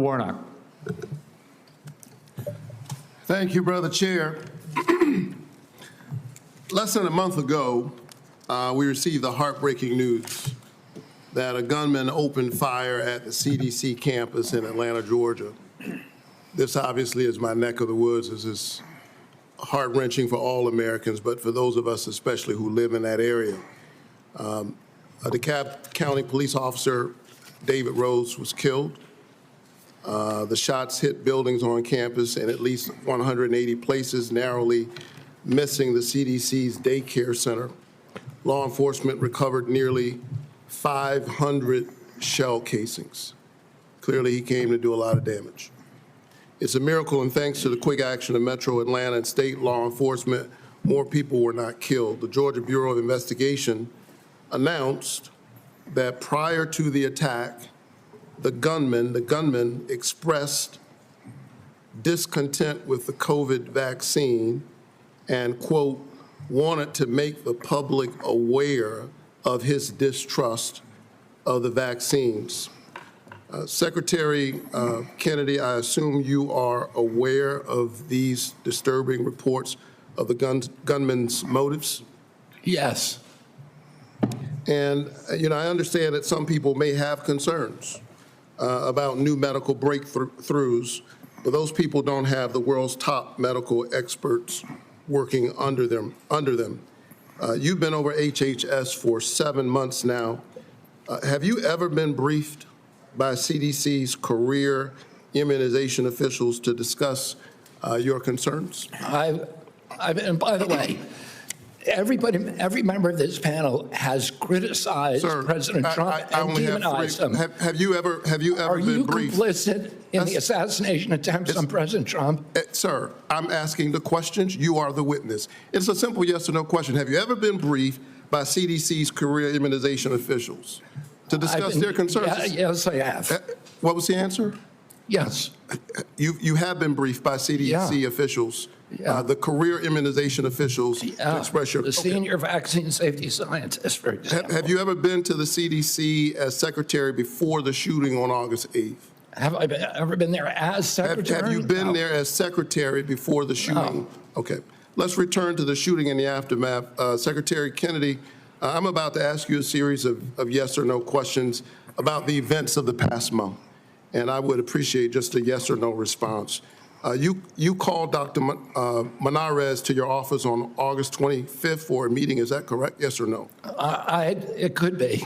Warnock. Thank you, Brother Chair. Less than a month ago, we received the heartbreaking news that a gunman opened fire at the CDC campus in Atlanta, Georgia. This obviously is my neck of the woods. This is heart-wrenching for all Americans, but for those of us especially who live in that area. A DeKalb County police officer, David Rose, was killed. The shots hit buildings on campus in at least 180 places, narrowly missing the CDC's daycare center. Law enforcement recovered nearly 500 shell casings. Clearly, he came to do a lot of damage. It's a miracle, and thanks to the quick action of Metro Atlanta and state law enforcement, more people were not killed. The Georgia Bureau of Investigation announced that prior to the attack, the gunman expressed discontent with the COVID vaccine and, quote, wanted to make the public aware of his distrust of the vaccines. Secretary Kennedy, I assume you are aware of these disturbing reports of the gunman's motives? Yes. And, I understand that some people may have concerns about new medical breakthroughs, but those people don't have the world's top medical experts working under them. You've been over HHS for 7 months now. Have you ever been briefed by CDC's career immunization officials to discuss your concerns? And by the way, every member of this panel has criticized President Trump and demonized him. Have you ever Are been you briefed? complicit in the assassination attempts on President Trump? Sir, I'm asking the questions. You are the witness. It's a simple yes or no question. Have you ever been briefed by CDC's career immunization officials to discuss their concerns? Yes, I have. What was the answer? Yes. You have been briefed by CDC officials, the career immunization officials, to express your... The senior vaccine safety scientist, for example. Have you ever been to the CDC as secretary before the shooting on August 8th? Have I ever been there as secretary? Have you been there as secretary before the shooting? No. Okay. Let's return to the shooting and the aftermath. Secretary Kennedy, I'm about to ask you a series of yes or no questions about the events of the past month, and I would appreciate just a yes or no response. You called Dr. Manarez to your office on August 25th for a meeting. Is that correct? Yes or no? It could be.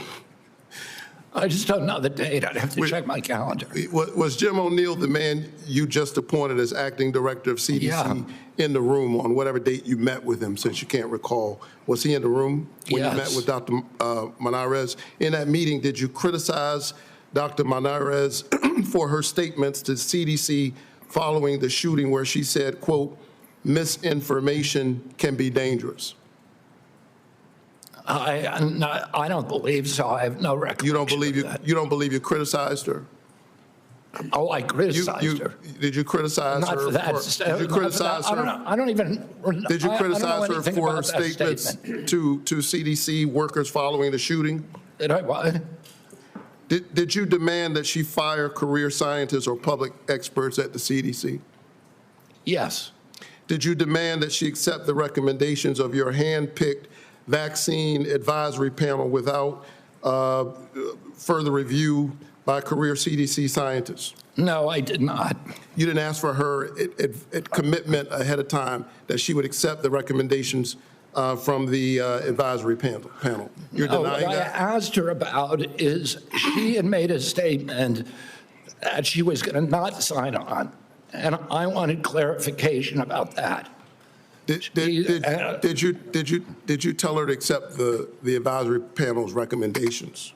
I just don't know the date. I'd have to check my calendar. Was Jim O'Neill the man you just appointed as acting director of CDC in the room on whatever date you met with him, since you can't recall? Was he in the room when you met with Dr. Manarez? In that meeting, did you criticize Dr. Manarez for her statements to CDC following the shooting where she said, quote, misinformation can be dangerous? I don't believe so. I have no recollection. You don't believe you criticized her? Oh, I criticized her. Did you criticize Not her? For that. Did you criticize her? I don't even. Did you criticize her for her statements to CDC workers following the shooting? Did I what? Did you demand that she fire career scientists or public experts at the CDC? Yes. Did you demand that she accept the recommendations of your hand-picked vaccine advisory panel without further review by career CDC scientists? No, I did not. You didn't ask for her commitment ahead of time that she would accept the recommendations from the advisory panel? You're denying what that? I asked her about is she had made a statement that she was going to not sign on, and I wanted clarification about that. Did you tell her to accept the advisory panel's recommendations?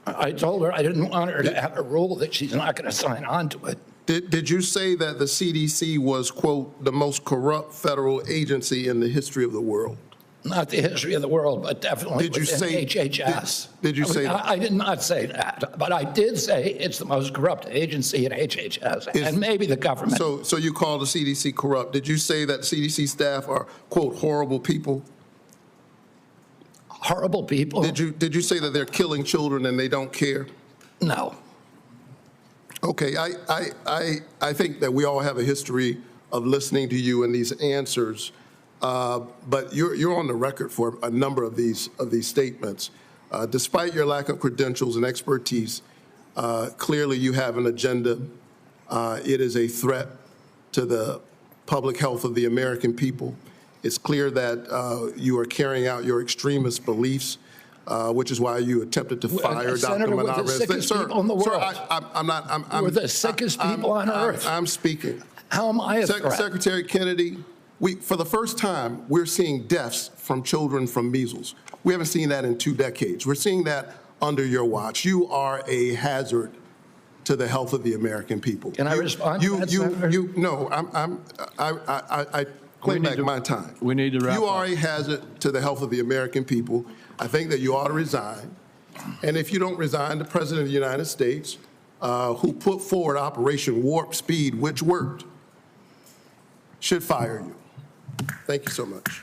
I told her I didn't want her to have a rule that she's not going to sign on to it. Did you say that the CDC was, quote, the most corrupt federal agency in the history of the world? Not the history of the world, but definitely within HHS. Did you say that? I did not say that, but I did say it's the most corrupt agency in HHS, and maybe the government. So you called the CDC corrupt. Did you say that CDC staff are, quote, horrible people? Horrible people? Did you say that they're killing children and they don't care? No. Okay, I think that we all have a history of listening to you and these answers, but you're on the record for a number of these statements. Despite your lack of credentials and expertise, clearly you have an agenda. It is a threat to the public health of the American people. It's clear that you are carrying out your extremist beliefs, which is why you attempted to fire Dr. Senator, we're the Menarez. sickest people in the world. I'm We're the sickest people on earth. I'm speaking. How am I a threat? Secretary Kennedy, for the first time, we're seeing deaths from children from measles. We haven't seen that in 2 decades. We're seeing that under your watch. You are a hazard to the health of the American people. Can I respond to that, Senator? No, I claim back my time. We need to wrap You are up. a hazard to the health of the American people. I think that you ought to resign. And if you don't resign, the President of the United States, who put forward Operation Warp Speed, which worked, should fire you. Thank you so much.